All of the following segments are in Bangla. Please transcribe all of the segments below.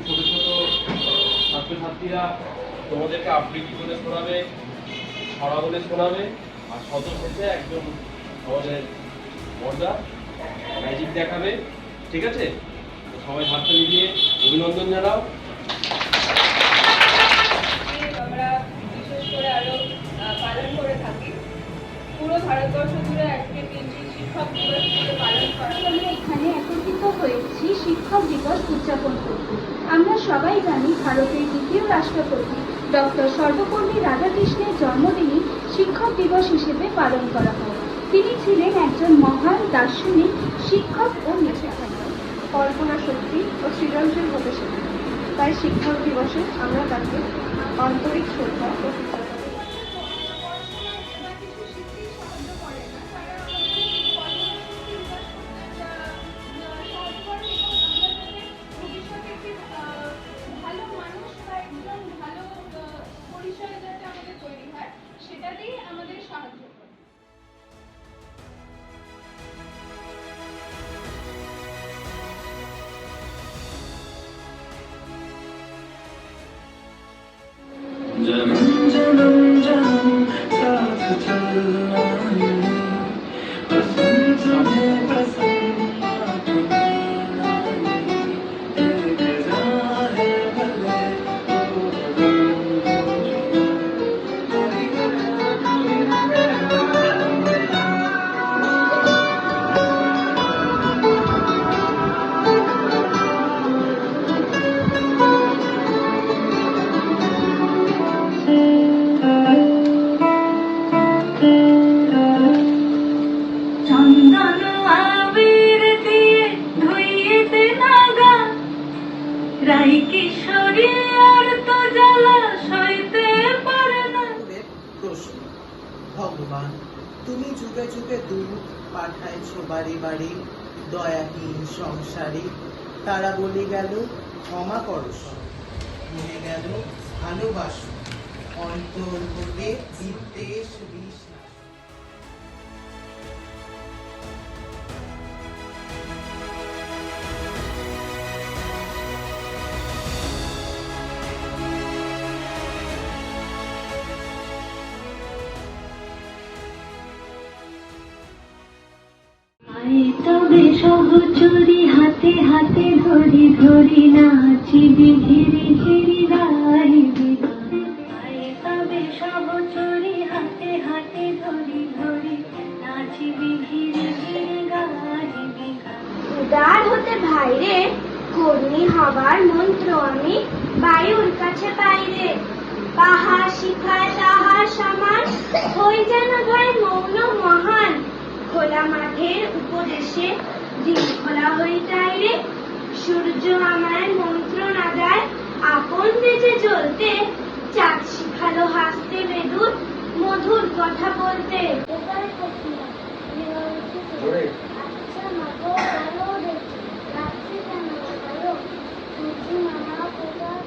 ছোট ছোট ছাত্রছাত্রীরা তোমাদেরকে আবৃত্তি করে শোনাবে, ছড়া বলে শোনাবে, আর শেষে একজন আমাদের মর্দা ম্যাজিক দেখাবে। ঠিক আছে, সবাই হাততালি দিয়ে অভিনন্দন জানাও। আমরা বিশেষ করে আরো পালন করে থাকি পুরো ভারতবর্ষ জুড়ে আজকে দিনটি শিক্ষক দিবস হিসেবে পালন করা হয়। আমরা এখানে একত্রিত হয়েছি শিক্ষক দিবস উদযাপন করতে। আমরা সবাই জানি ভারতের দ্বিতীয় রাষ্ট্রপতি ডক্টর সর্বপল্লী রাধাকৃষ্ণের জন্মদিনই শিক্ষক দিবস হিসেবে পালন করা হয়। তিনি ছিলেন একজন মহান দার্শনিক, শিক্ষক ও নেতা। কল্পনা শক্তি ও সৃজনশীল হতে শেখে, তাই শিক্ষক দিবসে আমরা তাকে আন্তরিক শ্রদ্ধা ও সেটাতেই আমাদের সাহায্য করে। जन्म जन्म जन्म साथ चलना है, पसंद तुझे पसंद ना तुम्हें ना नहीं, एक जहाँ है भले वो ভগবান, তুমি যুগে যুগে দূত পাঠাইছো বাড়ি বাড়ি, দয়াহীন সংসারী তারা বলে গেল ক্ষমা করস, বলে গেল ভালোবাসো, অন্তর হতে বিদ্বেষ বিষ না। তবে সহচরি হাতে হাতে ধরি ধরি নাচিবি ঘিরি ঘিরি গাইবি তবে সহচরি হাতে হাতে ধরি ধরি নাচিবি ঘিরি ঘিরি গাইবি। উদার হতে ভাইরে, কর্মী হবার মন্ত্র আমি বায়ুর কাছে পাইরে। পাহাড় শিখায় তাহার সমান, হই যেন ভাই মৌন মহান। খোলা মাঠের উপদেশে দিন খোলা হইতাই রে, সূর্য আমায় মন্ত্র না দেয় আপন বেজে জ্বলতে। চাঁদ শিখালো হাসতে বেদুর মধুর কথা বলতে। আচ্ছা মাগো বলো দেখি, রাত্রি কেন বলো? সূর্যি নানা প্রকার,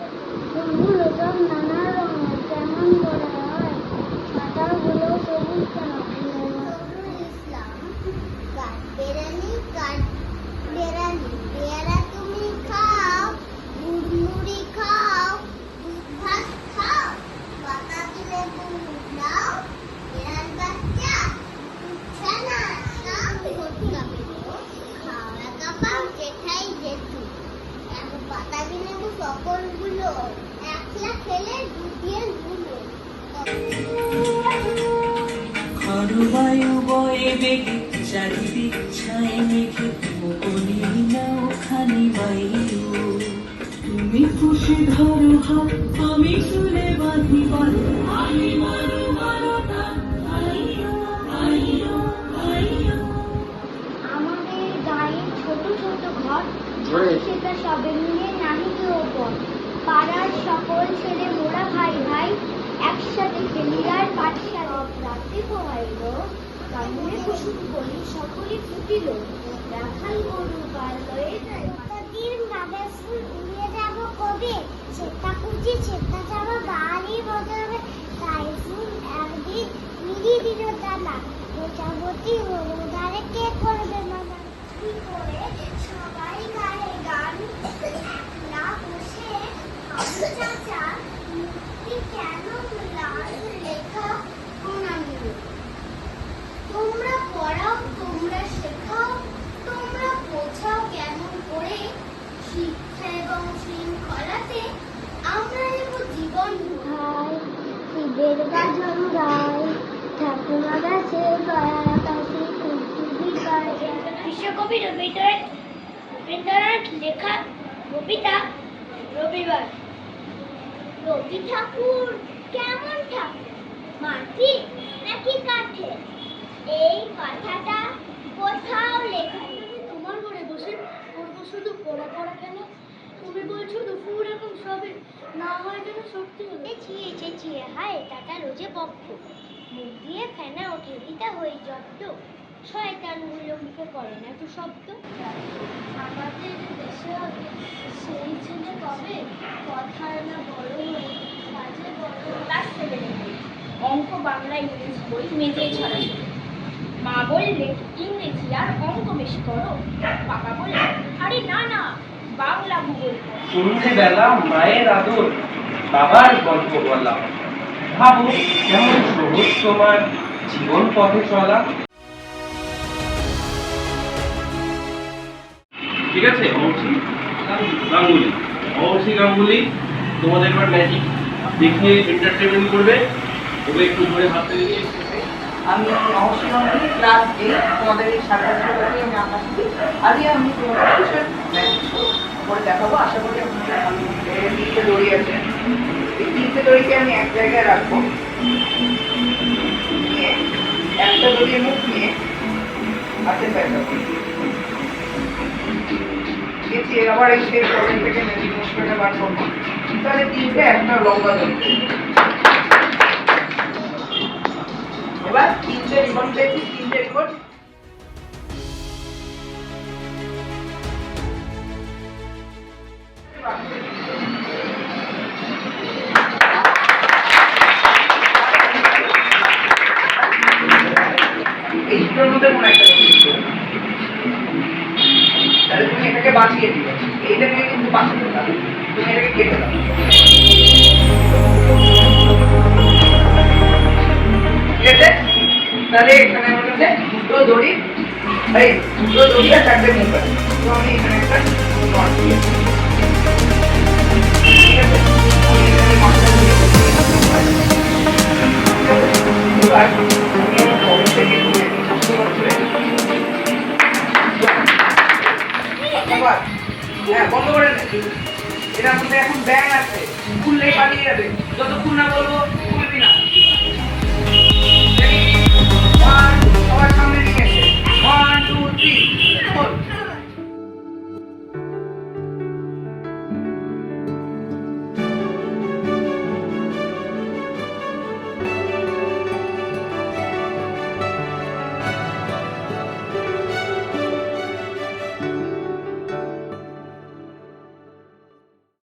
বন্ধু লোচন নানা রঙের, কেমন বড় হয় পাতাগুলো সবুজ কেন? বেরানি কাঠ বেরানি পেয়ারা তুমি খাও, দুধ মুড়ি খাও, দুধ ভাত খাও, পাতা দিলে দুধ দাও, বেড়াল বাচ্চা উঠছে না সব ভর্তা পেলো, খাওয়া কাপাও জেঠাই জেঠু, এখন পাতা দিলে সকলগুলো একলা খেলে দুধের গুলো। বায়ু বয়ে বেগে চারিদিক ছায় মেঘে মনি নাও খানি বায়ু, তুমি পুষে ধরো হাত আমি চুলে বাঁধি বাল, আমি মারো মারো টান, আইয়ো আইয়ো আইয়ো। আমাদের গায়ে ছোট ছোট ঘর, সেটা সবে মিলে নাহি কেউ পর। পাড়ার সকল ছেলে মোরা ভাই ভাই, একসাথে খেলি আর পাঠশালা। রাত্রি পোহাইল, কামড়ে কুসুম বলি সকলে ফুটিল, রাখাল গরু পাল হয়ে যায়। গাবে ফুল উড়িয়ে যাবো কবে, সেটা কুচি সেটা যাবো গাড়ি বজাবে, তাই ফুল একদিন মিলি দিল দানা, প্রজাপতি হলো দাঁড়ে কে করবে মানা। কি করে সবাই গায়ে গান, একলা বসে ফুলের গাজন গায়, ঠাকুমা গাছে গয়া কাছে কুকুরি গায়। বিশ্বকবি রবীন্দ্রনাথ লেখা কবিতা রবিবার। রবি ঠাকুর কেমন ঠাকুর, মাটির নাকি কাঠের? এই কথাটা কোথাও লেখা নেই। তোমার ঘরে বসে পড়বো শুধু পড়া পড়া কেন? তুমি বলছো দুপুর এখন সবে না হয় যেন সত্যি হলে ছিয়ে চেঁচিয়ে হায় টাটা রোজে বক্ত, মুখ দিয়ে ফেনা ওঠে দিতা হয়ে জব্দ, শয়তানগুলো মুখে করে না তো শব্দ। আমাদের দেশে হবে সেই ছেলে কবে, কথায় না বড় হয়ে কাজে বড়। ক্লাস 7 অঙ্ক বাংলা ইংরেজি বই মেজেই ছড়াছড়ি। মা বললে ইংরেজি আর অঙ্ক বেশি করো, বাবা বললে আরে না না বাংলা ভূগোল করো। সন্ধ্যেবেলা মায়ের আদর, বাবার গল্প বলা, ভাবো কেমন সহজ তোমার জীবন পথে চলা। ঠিক আছে, অবশ্যই গাঙ্গুলি, অবশ্যই গাঙ্গুলি তোমাদের এবার ম্যাজিক দেখিয়ে এন্টারটেনমেন্ট করবে। ওকে একটু ধরে হাতে নিয়ে আমি অবশ্যই গাঙ্গুলি ক্লাস 8 তোমাদের এই সাধারণ আমি আঁকা শিখি। আজকে আমি তোমাদের কিছু ম্যাজিক করে দেখাবো। আশা করি আপনাদের ভালো লাগবে। এই 3টে দড়ি আছে, এই 3টে দড়িকে আমি এক জায়গায় রাখবো, নিয়ে একটা দড়ির মুখ নিয়ে হাতে পেঁচাবো। এটি আবার এই শেষ দড়ি থেকে ম্যাজিক মুখটা বার করবো। তাহলে 3টে একটা লম্বা দড়ি। এবার 3টে রিবন পেয়েছি, 3টে রিবন এই দুটোর মধ্যে কোনো একটা তাহলে তুমি এটাকে বাঁচিয়ে দিবে, এইটাকে কিন্তু বাঁচাতে পারবে, তুমি এটাকে কেটে দাও। ঠিক আছে, তাহলে এখানে আমার কাছে দুটো দড়ি, এই দুটো দড়ি আর 4টে মুখ আছে। তো আমি এখানে একটা নট দিয়েছি। ঠিক আছে, আমি এখানে নটটা দিয়ে এবার আমি আমার পকেট থেকে তুলে বুঝতে পারছি। হ্যাঁ, বন্ধ করে নে। এটার মধ্যে এখন ব্যাং আছে, খুললেই পালিয়ে যাবে। যতক্ষণ না বলবো